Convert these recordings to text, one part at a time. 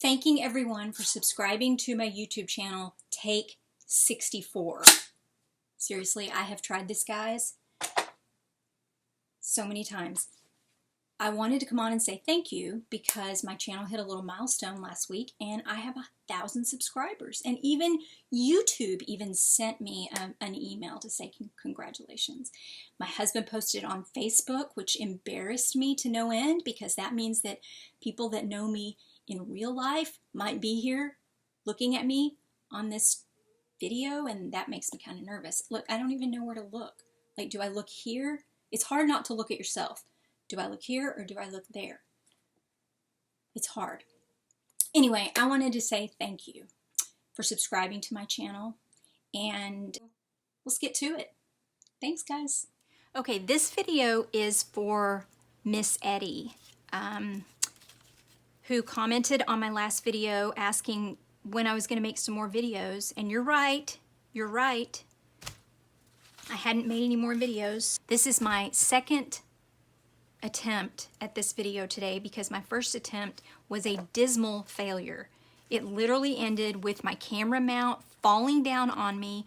Thanking everyone for subscribing to my YouTube channel, Take 64. Seriously, I have tried this, guys, so many times. I wanted to come on and say thank you because my channel hit a little milestone last week and I have 1,000 subscribers. And even YouTube even sent me an email to say congratulations. My husband posted it on Facebook, which embarrassed me to no end because that means that people that know me in real life might be here looking at me on this video, and that makes me kind of nervous. Look, I don't even know where to look. Like, do I look here? It's hard not to look at yourself. Do I look here or do I look there? It's hard. Anyway, I wanted to say thank you for subscribing to my channel, and let's get to it. Thanks, guys. Okay, this video is for Miss Eddie, who commented on my last video asking when I was going to make some more videos. And you're right. I hadn't made any more videos. This is my second attempt at this video today because my first attempt was a dismal failure. It literally ended with my camera mount falling down on me.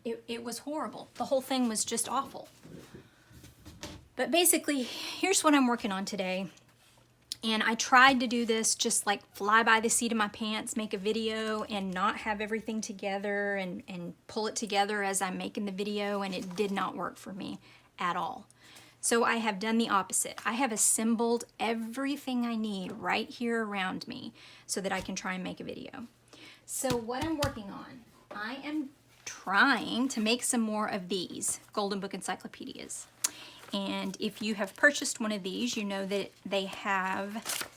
It was horrible. The whole thing was just awful. But basically, here's what I'm working on today. And I tried to do this just like fly by the seat of my pants, make a video and not have everything together and pull it together as I'm making the video, and it did not work for me at all. So I have done the opposite. I have assembled everything I need right here around me so that I can try and make a video. So what I'm working on, I am trying to make some more of these Golden Book encyclopedias. And if you have purchased one of these, you know that they have,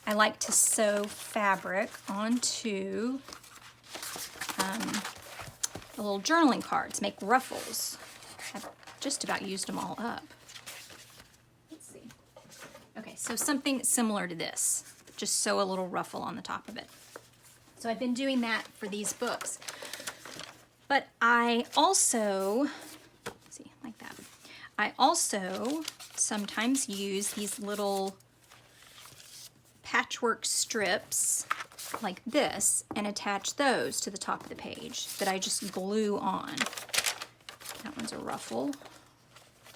I like to sew fabric onto the little journaling cards, make ruffles. I've just about used them all up. Let's see. Okay, so something similar to this. Just sew a little ruffle on the top of it. So I've been doing that for these books. But I also, see, like that. I also sometimes use these little patchwork strips like this and attach those to the top of the page that I just glue on. That one's a ruffle.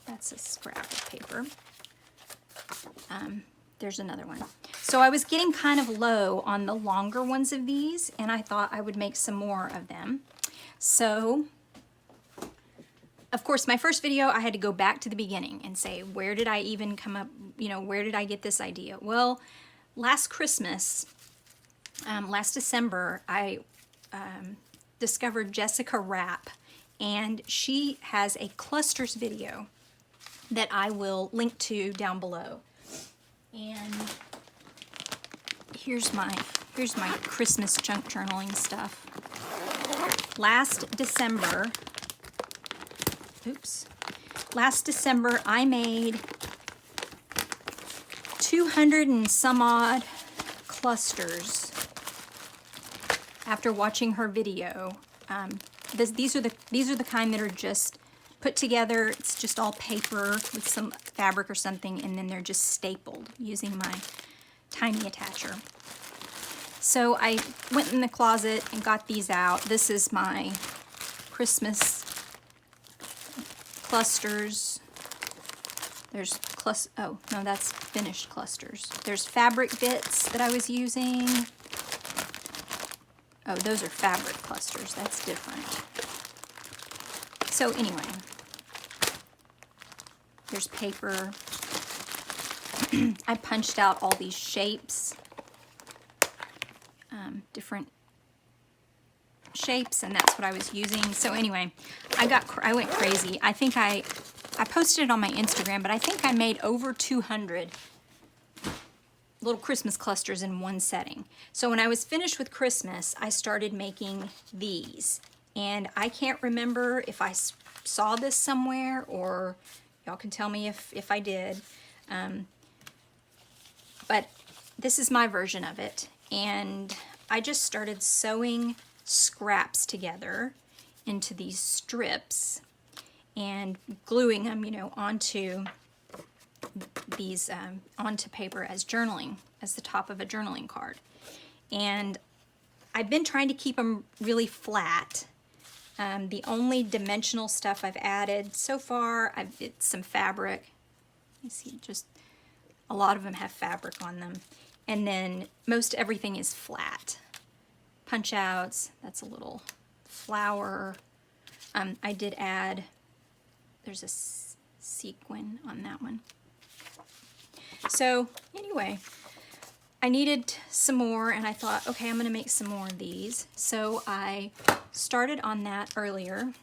That's a scrap of paper. There's another one. So I was getting kind of low on the longer ones of these, and I thought I would make some more of them. So of course, my first video, I had to go back to the beginning and say, where did I even come up, where did I get this idea? Well, last Christmas, last December, I discovered Jessica Rapp, and she has a clusters video that I will link to down below. And here's my Christmas junk journaling stuff. Last December, I made 200 and some odd clusters after watching her video. These are the kind that are just put together. It's just all paper with some fabric or something, and then they're just stapled using my tiny attacher. So I went in the closet and got these out. This is my Christmas clusters. There's oh no, that's finished clusters. There's fabric bits that I was using. Oh, those are fabric clusters. That's different. So anyway, there's paper. I punched out all these shapes, different shapes, and that's what I was using. So anyway, I went crazy. I think I posted it on my Instagram, but I think I made over 200 little Christmas clusters in one setting. So when I was finished with Christmas, I started making these, and I can't remember if I saw this somewhere, or y'all can tell me if I did, but this is my version of it. And I just started sewing scraps together into these strips and gluing them, onto these onto paper as journaling, as the top of a journaling card. and I've been trying to keep them really flat. The only dimensional stuff I've added so far, it's some fabric. You see, just a lot of them have fabric on them. And then most everything is flat. Punch outs, that's a little flower. I did add, there's a sequin on that one. So anyway, I needed some more, and I thought, okay, I'm going to make some more of these. So I started on that earlier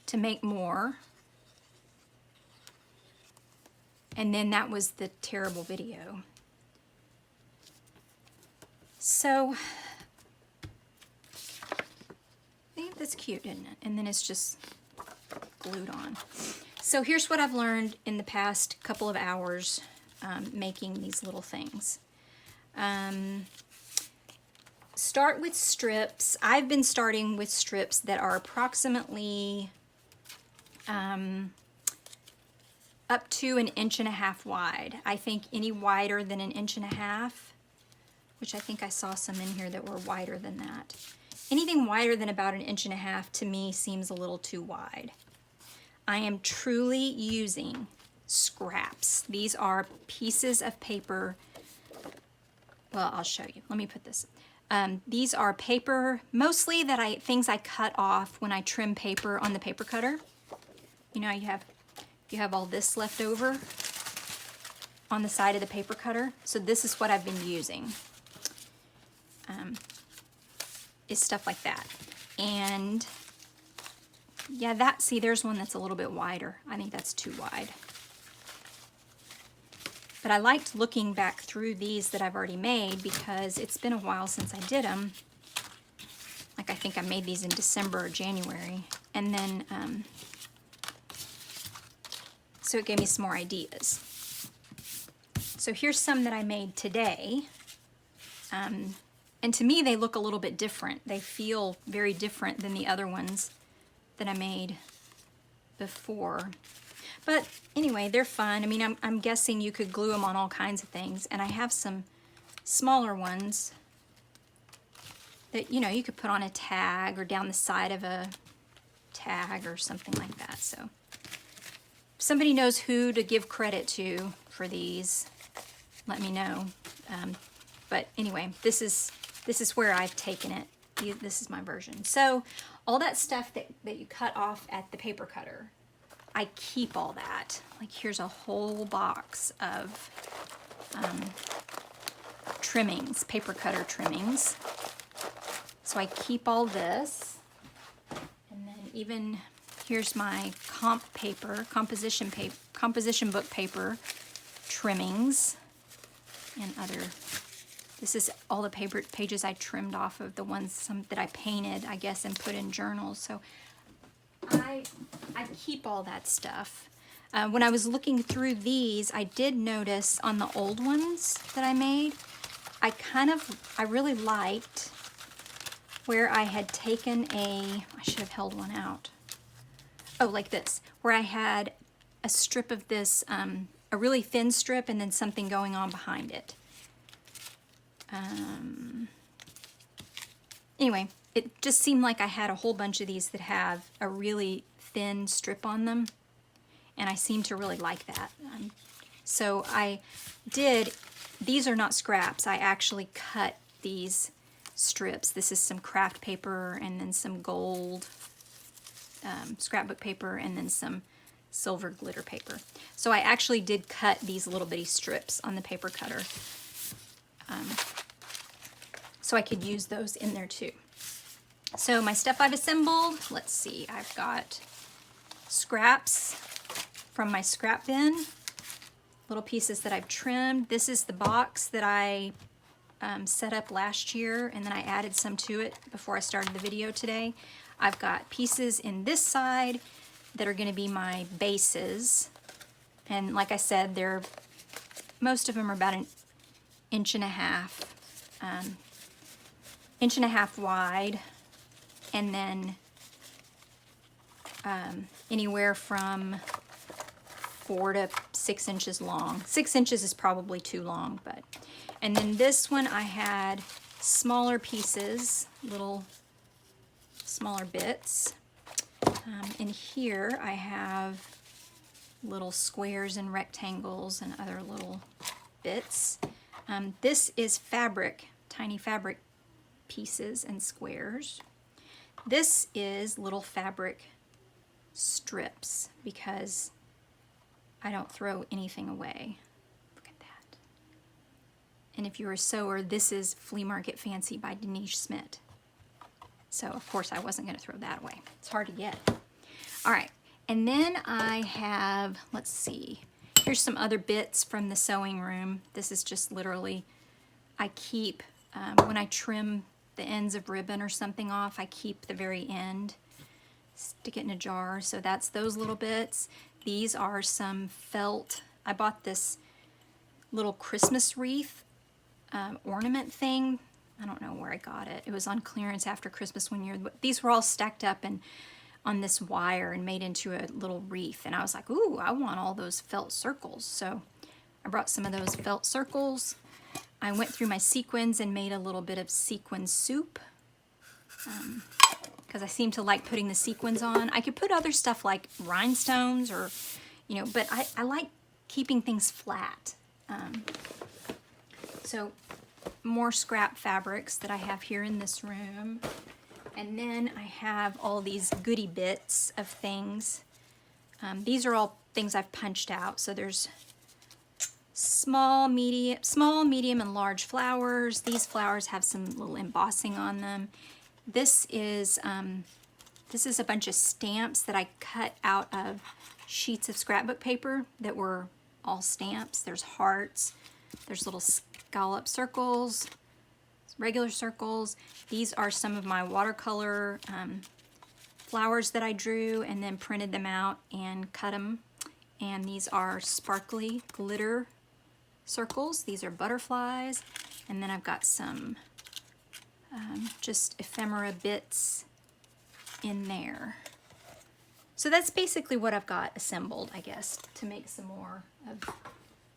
to make more. And then that was the terrible video. So, that's cute, isn't it? And then it's just glued on. So here's what I've learned in the past couple of hours making these little things. Start with strips. I've been starting with strips that are approximately up to 1.5 inches wide. I think any wider than 1.5 inches, which I think I saw some in here that were wider than that. Anything wider than about 1.5 inches to me seems a little too wide. I am truly using scraps. These are pieces of paper. Well, I'll show you. Let me put this. These are paper, mostly things I cut off when I trim paper on the paper cutter. You know, you have all this left over on the side of the paper cutter. So this is what I've been using. Is stuff like that. And yeah, see, there's one that's a little bit wider. I think that's too wide. But I liked looking back through these that I've already made because it's been a while since I did them. Like I think I made these in December or January. And then, so it gave me some more ideas. So here's some that I made today. And to me, they look a little bit different. They feel very different than the other ones that I made before. But anyway, they're fun. I mean, I'm guessing you could glue them on all kinds of things. And I have some smaller ones that, you know, you could put on a tag or down the side of a tag or something like that. So if somebody knows who to give credit to for these, let me know. But anyway, this is where I've taken it. This is my version. So all that stuff that you cut off at the paper cutter, I keep all that. Like here's a whole box of trimmings, paper cutter trimmings. So I keep all this. And then even here's my composition book paper trimmings and other. This is all the pages I trimmed off of the ones that I painted, I guess, and put in journals. So I keep all that stuff. When I was looking through these, I did notice on the old ones that I made, I really liked where I had taken I should have held one out. Oh, like this, where I had a strip of this, a really thin strip and then something going on behind it. Anyway, it just seemed like I had a whole bunch of these that have a really thin strip on them, and I seem to really like that. So these are not scraps. I actually cut these strips. This is some craft paper and then some gold scrapbook paper and then some silver glitter paper. So I actually did cut these little bitty strips on the paper cutter. So I could use those in there too. So my stuff I've assembled, let's see, I've got scraps from my scrap bin, little pieces that I've trimmed. This is the box that I set up last year, and then I added some to it before I started the video today. I've got pieces in this side that are going to be my bases, and like I said, most of them are about 1.5 inches wide, and then anywhere from 4 to 6 inches long. 6 inches is probably too long, and then this one I had smaller pieces, little smaller bits. In here I have little squares and rectangles and other little bits. This is fabric, tiny fabric pieces and squares. This is little fabric strips because I don't throw anything away. Look at that. And if you're a sewer, this is Flea Market Fancy by Denise Schmidt. So of course I wasn't going to throw that away. It's hard to get. All right, and then I have, let's see, here's some other bits from the sewing room. This is just literally, I keep, when I trim the ends of ribbon or something off, I keep the very end, stick it in a jar. So that's those little bits. These are some felt, I bought this little Christmas wreath ornament thing. I don't know where I got it. It was on clearance after Christmas one year. But these were all stacked up and on this wire and made into a little wreath. And I was like, ooh, I want all those felt circles. So I brought some of those felt circles. I went through my sequins and made a little bit of sequin soup because I seem to like putting the sequins on. I could put other stuff like rhinestones or, you know, but I like keeping things flat. So more scrap fabrics that I have here in this room. And then I have all these goodie bits of things. These are all things I've punched out. So there's small, medium, and large flowers. These flowers have some little embossing on them. This is a bunch of stamps that I cut out of sheets of scrapbook paper that were all stamps. There's hearts, there's little scallop circles, regular circles. These are some of my watercolor flowers that I drew and then printed them out and cut them. And these are sparkly glitter circles. These are butterflies. And then I've got some just ephemera bits in there. So that's basically what I've got assembled, I guess, to make some more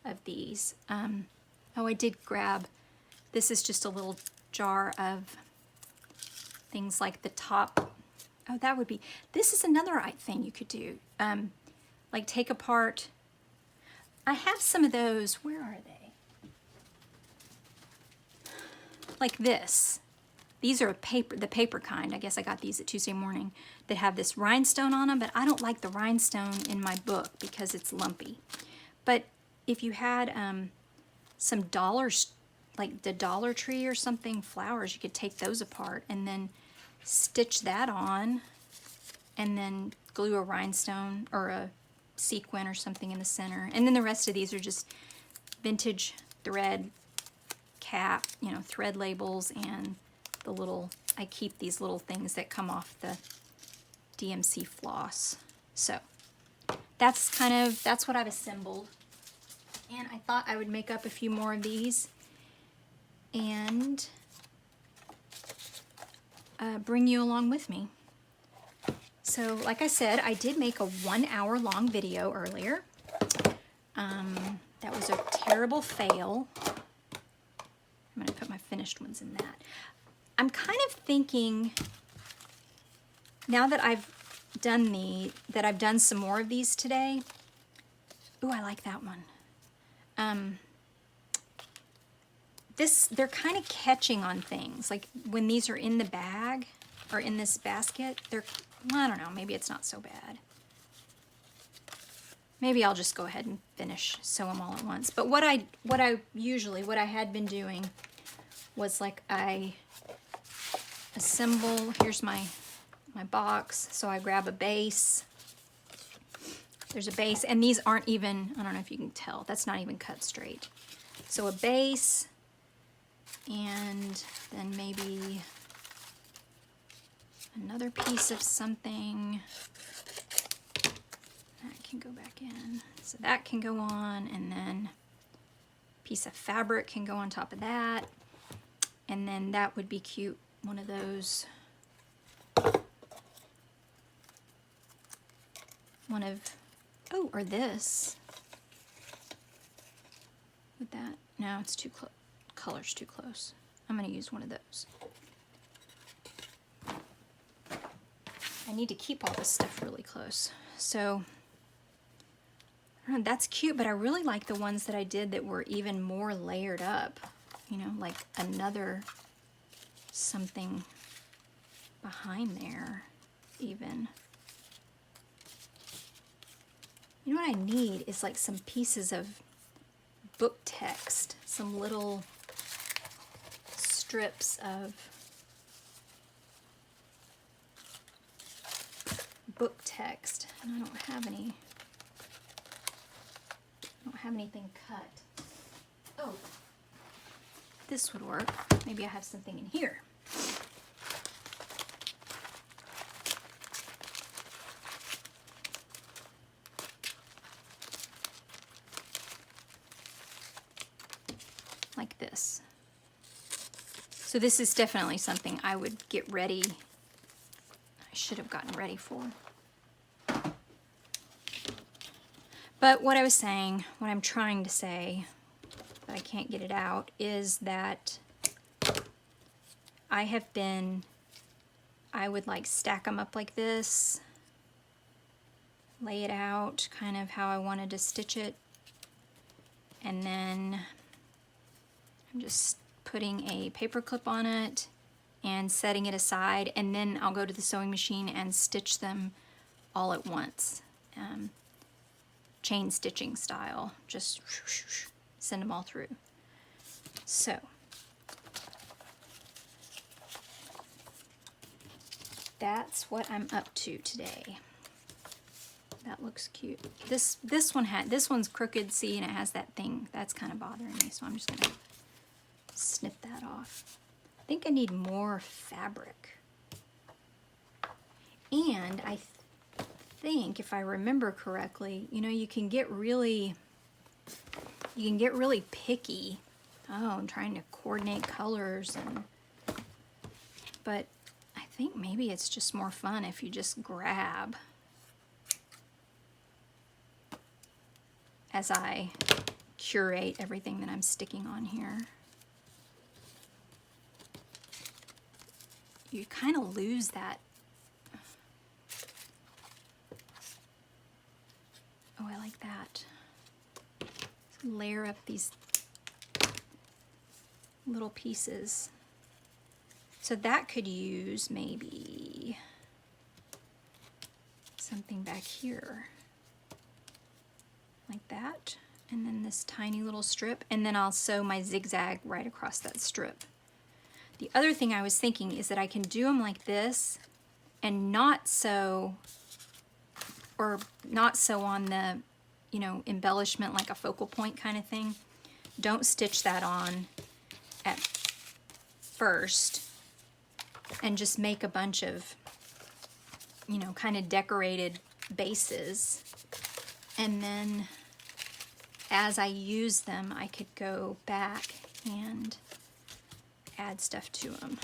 of these. Oh, I did grab, this is just a little jar of things like the top. Oh, that would be, this is another thing you could do. Like take apart, I have some of those, where are they? Like this. These are the paper kind. I guess I got these at Tuesday Morning that have this rhinestone on them, but I don't like the rhinestone in my book because it's lumpy. But if you had some like the Dollar Tree or something, flowers, you could take those apart and then stitch that on and then glue a rhinestone or a sequin or something in the center. And then the rest of these are just vintage thread cap, you know, thread labels and the little, I keep these little things that come off the DMC floss. So that's that's what I've assembled. And I thought I would make up a few more of these and bring you along with me. So like I said, I did make a 1 hour long video earlier. That was a terrible fail. I'm gonna put my finished ones in that. I'm kind of thinking, now that I've done some more of these today. Ooh, I like that one. They're kind of catching on things. Like when these are in the bag or in this basket, I don't know, maybe it's not so bad. Maybe I'll just go ahead and sew them all at once. But what I had been doing was like I assemble, here's my box, so I grab a base. There's a base, and these aren't even, I don't know if you can tell, that's not even cut straight. So a base, and then maybe another piece of something. That can go back in. So that can go on, and then a piece of fabric can go on top of that. And then that would be cute, one of those, or this. Would that, no, it's too close, color's too close. I'm going to use one of those. I need to keep all this stuff really close. So, I don't know, that's cute, but I really like the ones that I did that were even more layered up. You know, like another something behind there, even. You know what I need is like some pieces of book text, some little strips of book text, and I don't have any. I don't have anything cut. Oh, this would work. Maybe I have something in here. Like this. So this is definitely something I would get ready. I should have gotten ready for. But what I was saying, what I'm trying to say, but I can't get it out, is that I would like stack them up like this, lay it out kind of how I wanted to stitch it, and then I'm just putting a paper clip on it and setting it aside, and then I'll go to the sewing machine and stitch them all at once. Chain stitching style, just send them all through. So that's what I'm up to today. That looks cute. This one's crooked, see, and it has that thing that's kind of bothering me, so I'm just gonna snip that off. I think I need more fabric, and I think, if I remember correctly, you know, you can get really picky. Oh, I'm trying to coordinate colors, but I think maybe it's just more fun if you just grab as I curate everything that I'm sticking on here. You kind of lose that. Oh, I like that. Layer up these little pieces. So that could use maybe something back here. Like that. And then this tiny little strip. And then I'll sew my zigzag right across that strip. The other thing I was thinking is that I can do them like this and not sew, or not sew on the, you know, embellishment like a focal point kind of thing. Don't stitch that on at first and just make a bunch of, you know, kind of decorated bases. And then as I use them, I could go back and add stuff to them.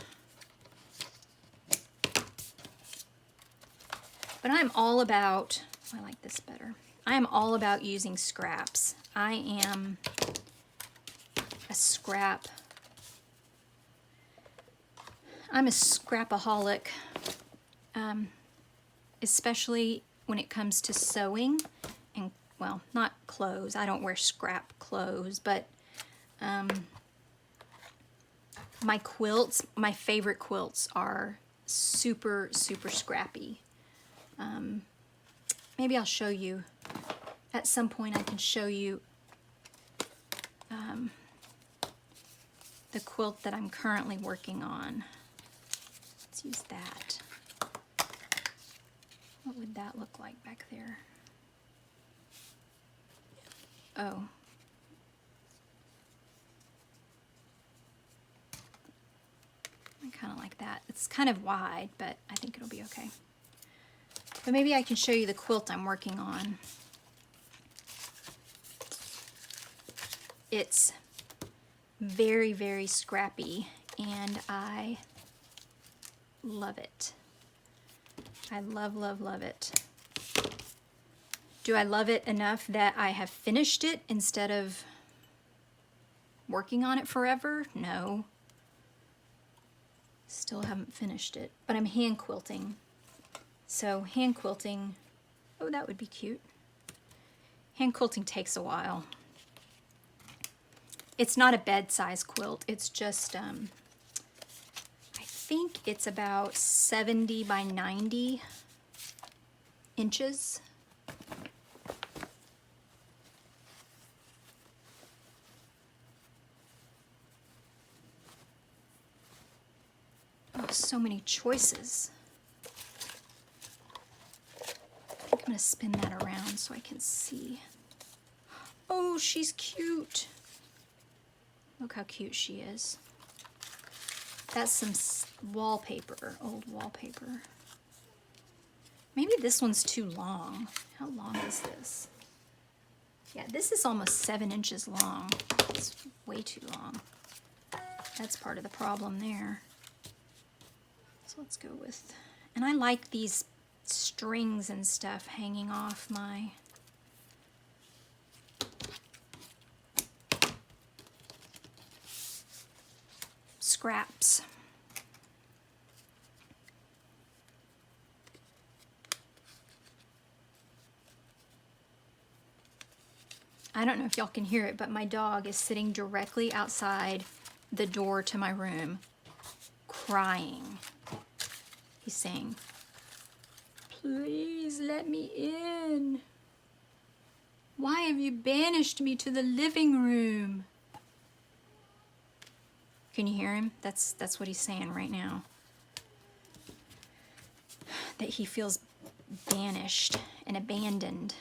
But I'm all about, I like this better. I am all about using scraps. I am a scrap. I'm a scrapaholic, especially when it comes to sewing and, well, not clothes. I don't wear scrap clothes, but my quilts, my favorite quilts are super, super scrappy. Maybe I'll show you. At some point I can show you the quilt that I'm currently working on. Let's use that. What would that look like back there? Oh. I kind of like that. It's kind of wide, but I think it'll be okay. But maybe I can show you the quilt I'm working on. It's very, very scrappy, and I love it. I love, love, love it. Do I love it enough that I have finished it instead of working on it forever? No. Still haven't finished it, but I'm hand quilting. So hand quilting, oh, that would be cute. Hand quilting takes a while. It's not a bed-size quilt. It's just, I think it's about 70 by 90 inches. Oh, so many choices. I think I'm going to spin that around so I can see. Oh, she's cute. Look how cute she is. That's some wallpaper, old wallpaper. Maybe this one's too long. How long is this? Yeah, this is almost 7 inches long. It's way too long. That's part of the problem there. So let's go with, and I like these strings and stuff hanging off my scraps. I don't know if y'all can hear it, but my dog is sitting directly outside the door to my room, crying. He's saying, "Please let me in. Why have you banished me to the living room?" Can you hear him? That's what he's saying right now. That he feels banished and abandoned,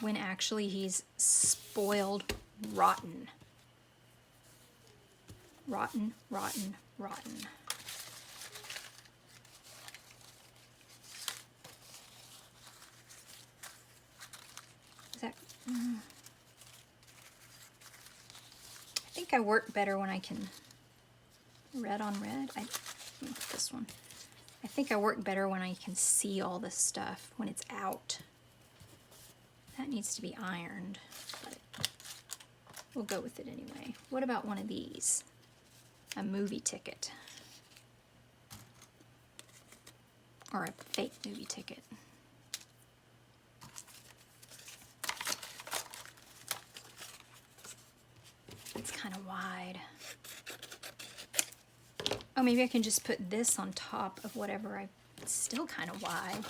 when actually he's spoiled rotten. Rotten, rotten, rotten. Is that... I think I work better when I can... Red on red? This one. I think I work better when I can see all this stuff, when it's out. That needs to be ironed, but we'll go with it anyway. What about one of these? A movie ticket. Or a fake movie ticket. It's kind of wide. Oh, maybe I can just put this on top of whatever it's still kind of wide.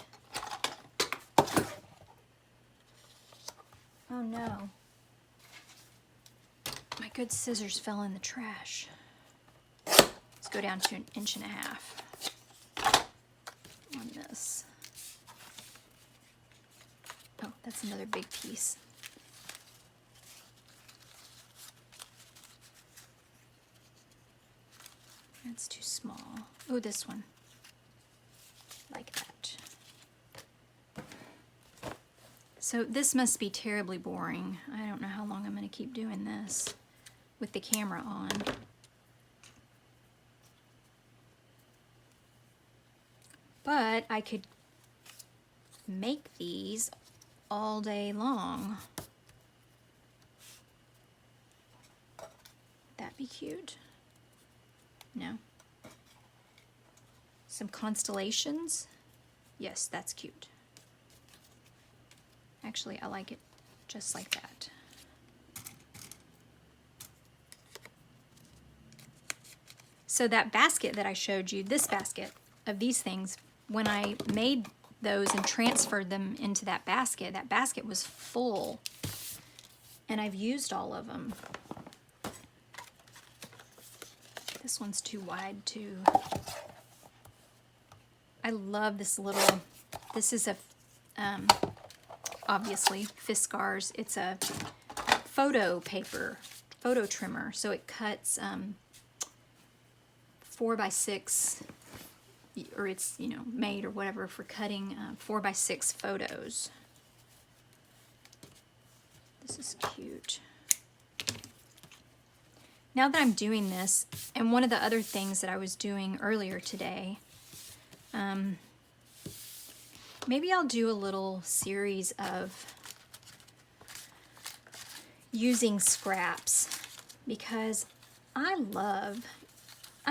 Oh no. My good scissors fell in the trash. Let's go down to 1.5 inches on this. Oh, that's another big piece. That's too small. Oh, this one. Like that. So this must be terribly boring. I don't know how long I'm going to keep doing this with the camera on. But I could make these all day long. Would that be cute? No. Some constellations? Yes, that's cute. Actually, I like it just like that. So that basket that I showed you, this basket of these things, when I made those and transferred them into that basket was full. And I've used all of them. This one's too wide too. I love this little, this is a, obviously, Fiskars. It's a photo paper, photo trimmer. So it cuts 4x6, or it's, you know, made or whatever for cutting 4x6 photos. This is cute. Now that I'm doing this, and one of the other things that I was doing earlier today, maybe I'll do a little series of using scraps, because I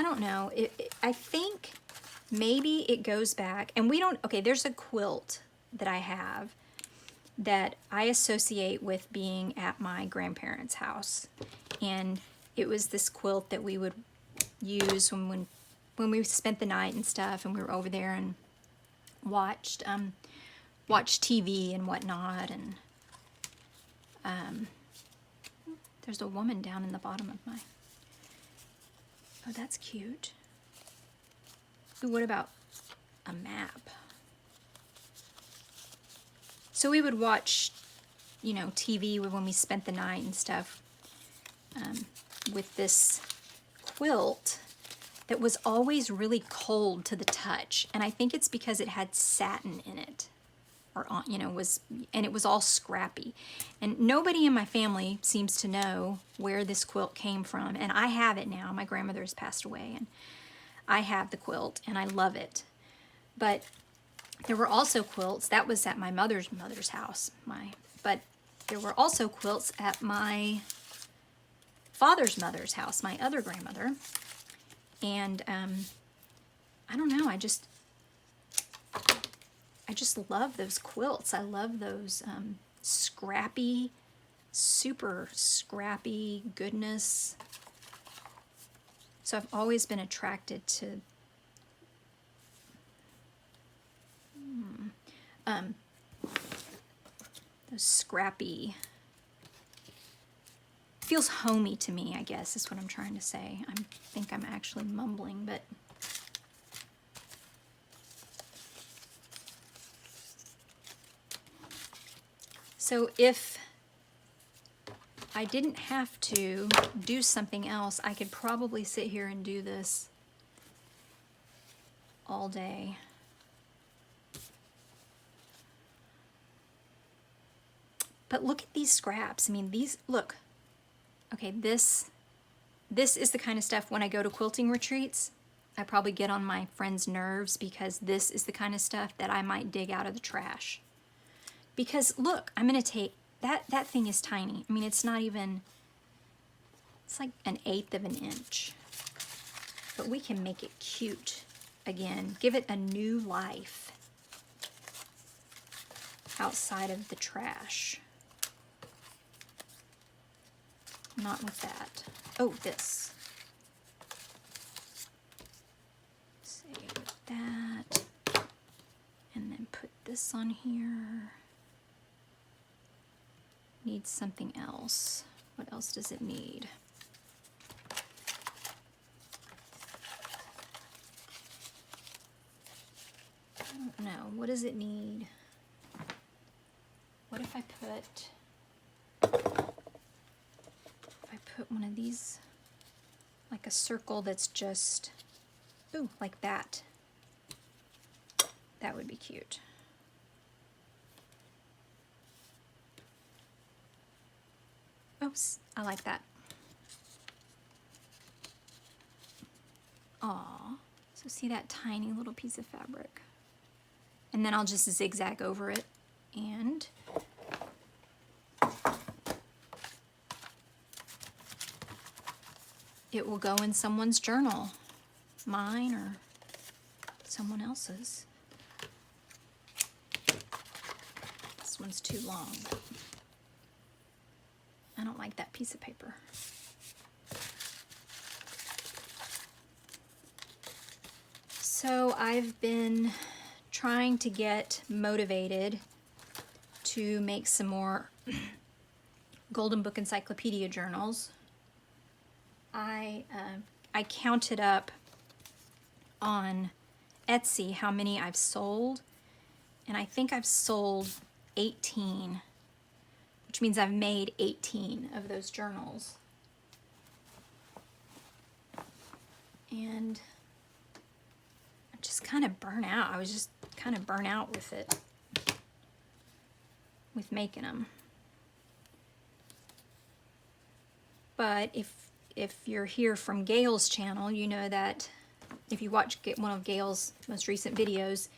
don't know, I think maybe it goes back, and okay, there's a quilt that I have that I associate with being at my grandparents' house. And it was this quilt that we would use when we spent the night and stuff, and we were over there and watched TV and whatnot. And there's a woman down in the bottom of my... Oh, that's cute. Ooh, what about a map? So we would watch, you know, TV when we spent the night and stuff, with this quilt that was always really cold to the touch. And I think it's because it had satin in it, or, you know, and it was all scrappy. And nobody in my family seems to know where this quilt came from. And I have it now. My grandmother has passed away, and I have the quilt, and I love it. But there were also quilts, that was at my mother's house, but there were also quilts at my father's mother's house, my other grandmother. And I don't know, I just love those quilts. I love those scrappy, super scrappy goodness. So I've always been attracted to those scrappy, feels homey to me, I guess is what I'm trying to say. I think I'm actually mumbling, but so if I didn't have to do something else, I could probably sit here and do this all day. But look at these scraps. I mean, these, look. Okay, this is the kind of stuff when I go to quilting retreats, I probably get on my friends' nerves, because this is the kind of stuff that I might dig out of the trash. Because look, I'm going to take, that thing is tiny. I mean, it's not even, it's like 1/8 of an inch. But we can make it cute again. Give it a new life outside of the trash. Not with that. Oh, this. Say with that. And then put this on here. Needs something else. What else does it need? I don't know. What does it need? What if I put one of these, like a circle that's just, ooh, like that. That would be cute. Oops, I like that. Aw, so see that tiny little piece of fabric? And then I'll just zigzag over it, and it will go in someone's journal, mine or someone else's. This one's too long, but I don't like that piece of paper. So I've been trying to get motivated to make some more Golden Book Encyclopedia journals. I counted up on Etsy how many I've sold, and I think I've sold 18, which means I've made 18 of those journals. And I just kind of burnt out. I was just kind of burnt out with it, with making them. But if you're here from Gail's channel, you know that if you watch one of Gail's most recent videos,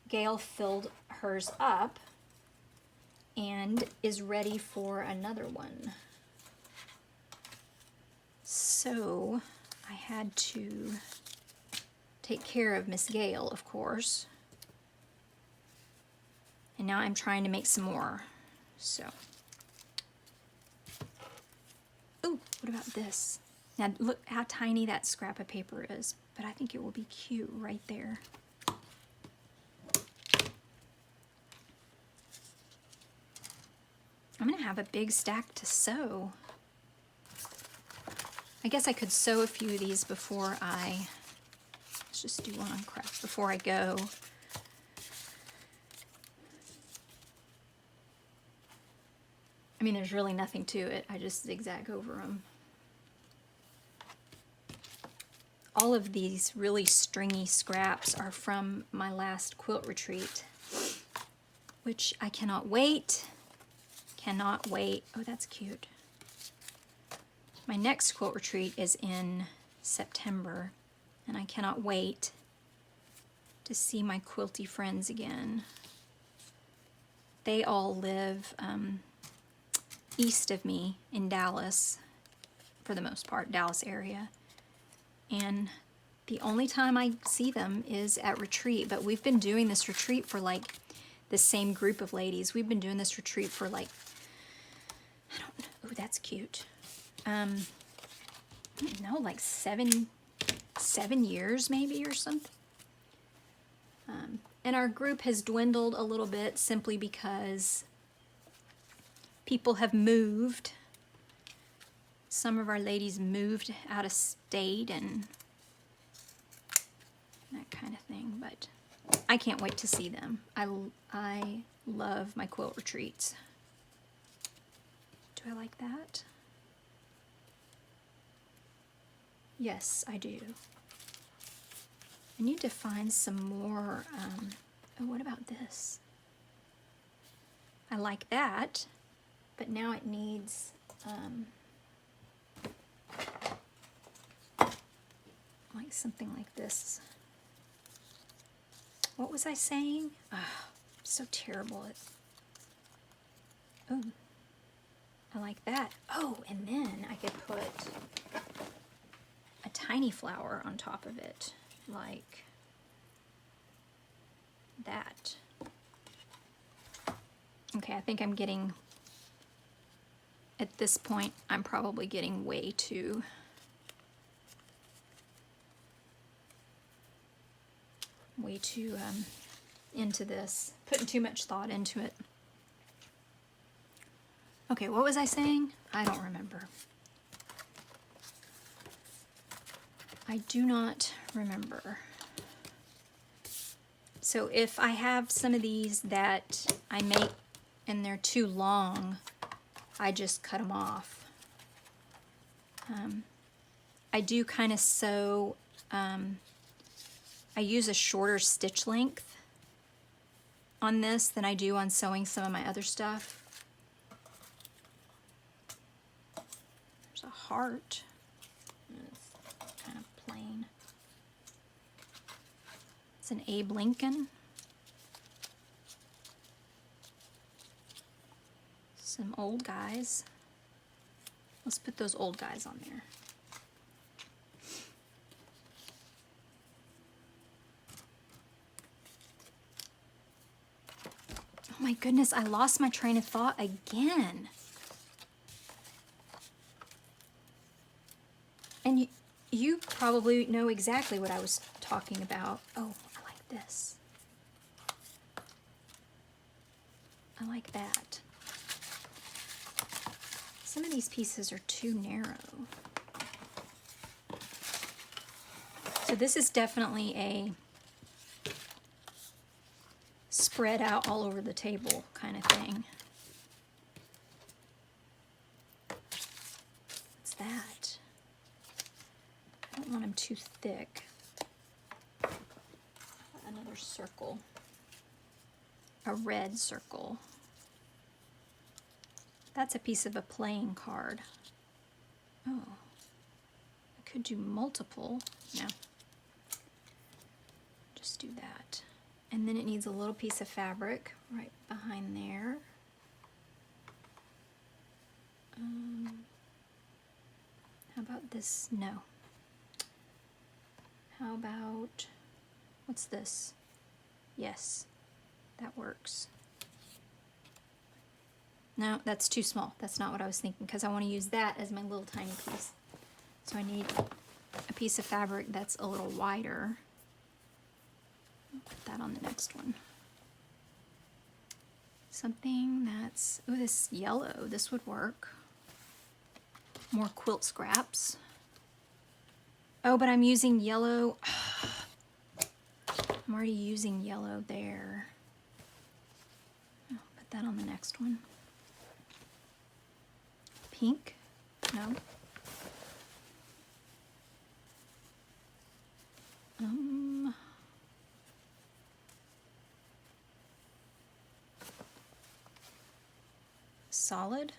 Gail filled hers up and is ready for another one. So I had to take care of Miss Gale, of course. And now I'm trying to make some more. So, ooh, what about this? Now look how tiny that scrap of paper is, but I think it will be cute right there. I'm gonna have a big stack to sew. I guess I could sew a few of these before let's just do one on craft before I go. I mean, there's really nothing to it. I just zigzag over them. All of these really stringy scraps are from my last quilt retreat, which I cannot wait. Cannot wait. Oh, that's cute. My next quilt retreat is in September, and I cannot wait to see my quilty friends again. They all live east of me in Dallas, for the most part, Dallas area. And the only time I see them is at retreat, but we've been doing this retreat for like the same group of ladies. We've been doing this retreat for like, I don't know, oh, that's cute. I don't know, like seven years maybe or something. And our group has dwindled a little bit simply because people have moved. Some of our ladies moved out of state and that kind of thing, but I can't wait to see them. I love my quilt retreats. Do I like that? Yes, I do. I need to find some more, oh, what about this? I like that, but now it needs, like something like this. What was I saying? Oh, I'm so terrible at, oh, I like that. Oh, and then I could put a tiny flower on top of it, like that. Okay, I think I'm getting, at this point, I'm probably getting way too into this, putting too much thought into it. Okay, what was I saying? I don't remember. I do not remember. So if I have some of these that I make and they're too long, I just cut them off. I do kind of sew, I use a shorter stitch length on this than I do on sewing some of my other stuff. There's a heart. It's kind of plain. It's an Abe Lincoln. Some old guys. Let's put those old guys on there. Oh my goodness, I lost my train of thought again. And you probably know exactly what I was talking about. Oh, I like this. I like that. Some of these pieces are too narrow. So this is definitely a spread out all over the table kind of thing. What's that? I don't want them too thick. Another circle. A red circle. That's a piece of a playing card. Oh, I could do multiple. No. Just do that. And then it needs a little piece of fabric right behind there. How about this? No. How about, what's this? Yes, that works. No, that's too small. That's not what I was thinking, because I want to use that as my little tiny piece. So I need a piece of fabric that's a little wider. I'll put that on the next one. Something that's, oh, this yellow, this would work. More quilt scraps. Oh, but I'm using yellow. I'm already using yellow there. I'll put that on the next one. Pink? No. Solid?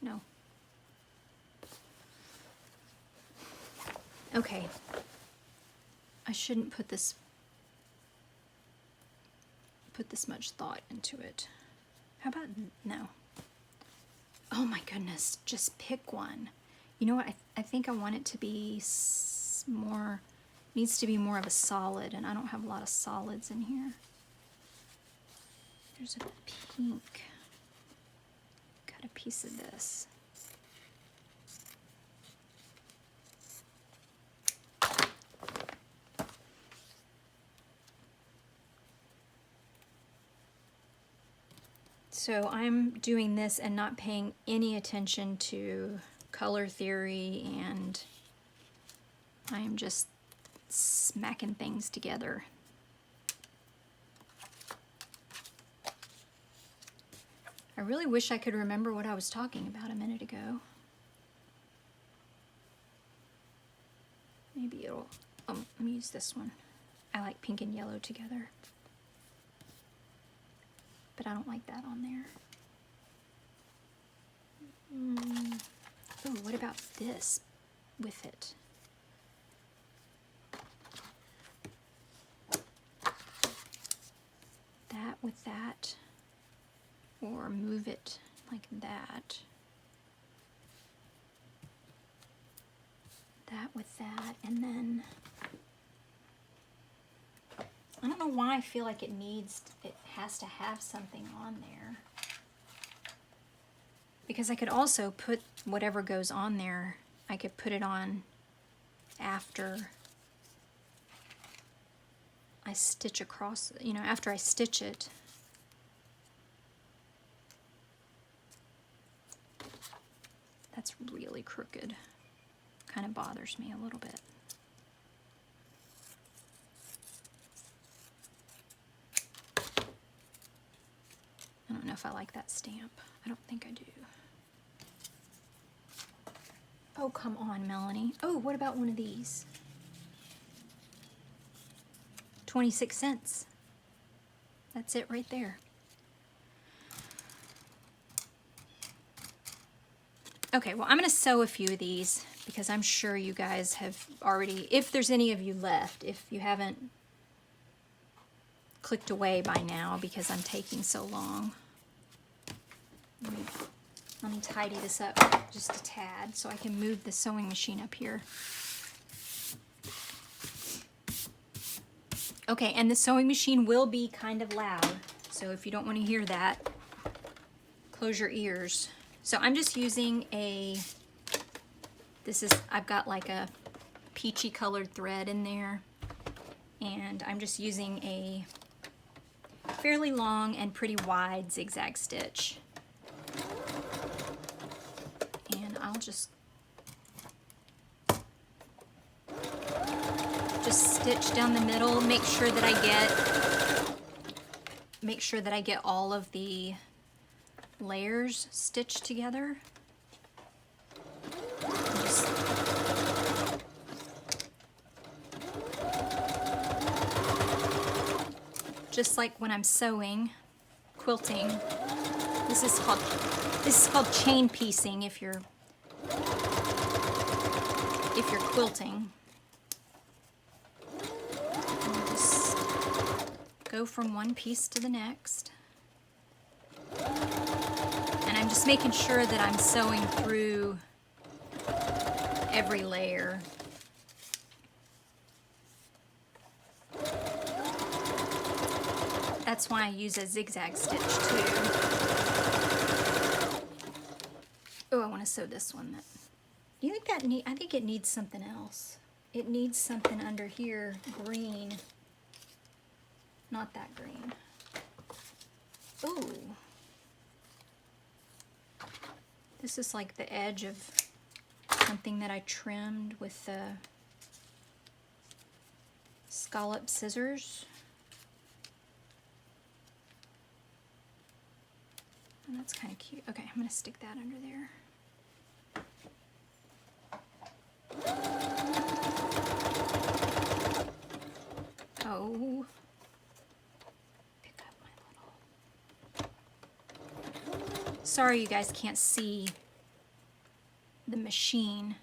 No. Okay. I shouldn't put this much thought into it. How about no? Oh my goodness, just pick one. You know what? I think I want it to be more, needs to be more of a solid, and I don't have a lot of solids in here. There's a pink. Got a piece of this. So I'm doing this and not paying any attention to color theory, and I am just smacking things together. I really wish I could remember what I was talking about a minute ago. Maybe it'll, let me use this one. I like pink and yellow together. But I don't like that on there. Oh, what about this with it? That with that, or move it like that. That with that, and then I don't know why I feel like it has to have something on there. Because I could also put whatever goes on there, I could put it on after I stitch across, you know, after I stitch it. That's really crooked. Kind of bothers me a little bit. I don't know if I like that stamp. I don't think I do. Oh, come on, Melanie. Oh, what about one of these? 26 cents. That's it right there. Okay, well, I'm going to sew a few of these because I'm sure you guys have already, if there's any of you left, if you haven't clicked away by now because I'm taking so long. Let me tidy this up just a tad so I can move the sewing machine up here. Okay, and the sewing machine will be kind of loud, so if you don't want to hear that, close your ears. So I'm just using I've got like a peachy colored thread in there, and I'm just using a fairly long and pretty wide zigzag stitch. And I'll just stitch down the middle, make sure that I get all of the layers stitched together. Just like when I'm sewing, quilting. This is called chain piecing if you're quilting. And just go from one piece to the next. And I'm just making sure that I'm sewing through every layer. That's why I use a zigzag stitch too. Oh, I want to sew this one. Do you think that I think it needs something else. It needs something under here, green. Not that green. Ooh. This is like the edge of something that I trimmed with the scallop scissors. And that's kind of cute. Okay, I'm going to stick that under there. Oh. Pick up my little... Sorry you guys can't see the machine.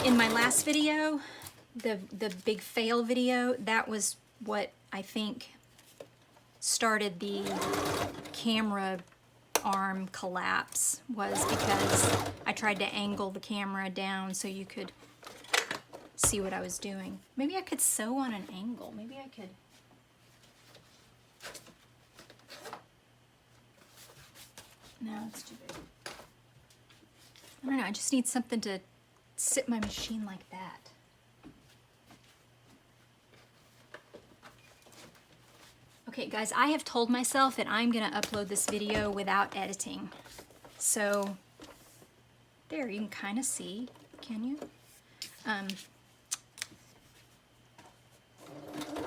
In my last video, the big fail video, that was what I think started the camera arm collapse, was because I tried to angle the camera down so you could see what I was doing. Maybe I could sew on an angle. Maybe I could. No, it's too big. I don't know, I just need something to sit my machine like that. Okay guys, I have told myself that I'm gonna upload this video without editing. So, there, you can kind of see, can you?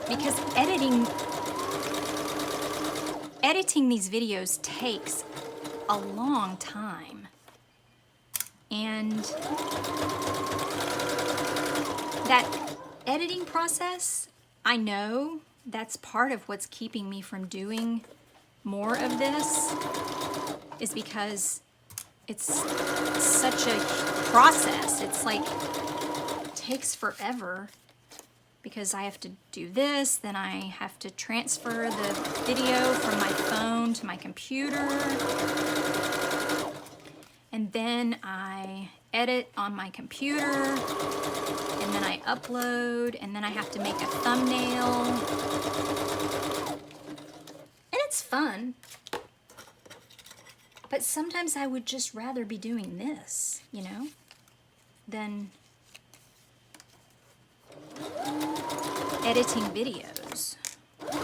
Because editing these videos takes a long time. And that editing process, I know that's part of what's keeping me from doing more of this, is because it's such a process. It's like, it takes forever because I have to do this, then I have to transfer the video from my phone to my computer, and then I edit on my computer, and then I upload, and then I have to make a thumbnail. And it's fun. But sometimes I would just rather be doing this, you know, than editing videos. I'm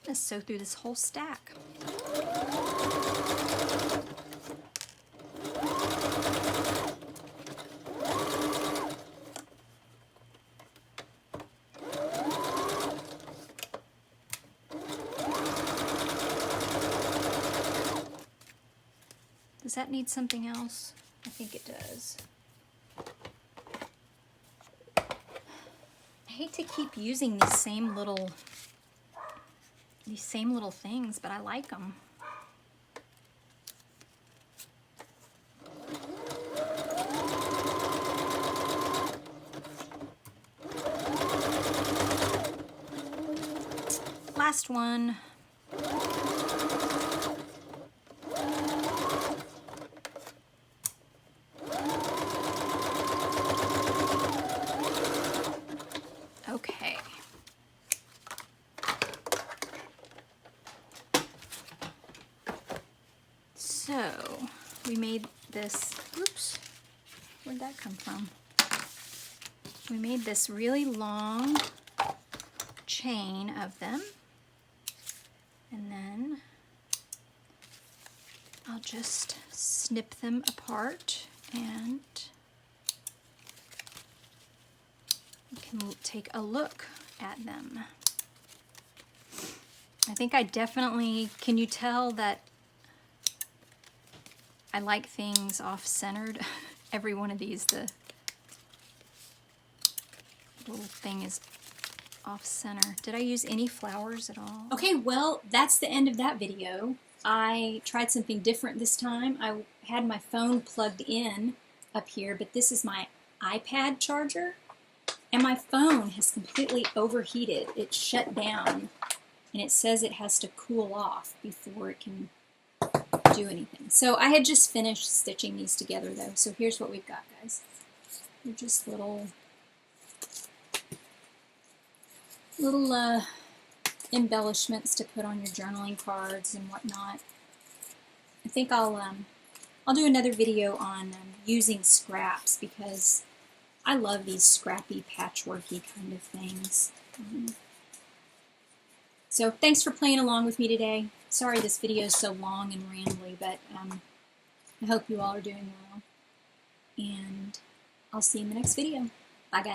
gonna sew through this whole stack. Does that need something else? I think it does. I hate to keep using these same little things, but I like them. Last one. Okay. So, we made this, oops, where'd that come from? We made this really long chain of them, and then I'll just snip them apart, and you can take a look at them. I think I definitely, can you tell that I like things off-centered? Every one of these, the little thing is off-center. Did I use any flowers at all? Okay, well, that's the end of that video. I tried something different this time. I had my phone plugged in up here, but this is my iPad charger, and my phone has completely overheated. It shut down, and it says it has to cool off before it can do anything. So I had just finished stitching these together though. So here's what we've got, guys. They're just little embellishments to put on your journaling cards and whatnot. I think I'll do another video on using scraps because I love these scrappy, patchworky kind of things. So thanks for playing along with me today. Sorry this video is so long and rambly, but I hope you all are doing well. And I'll see you in the next video. Bye, guys.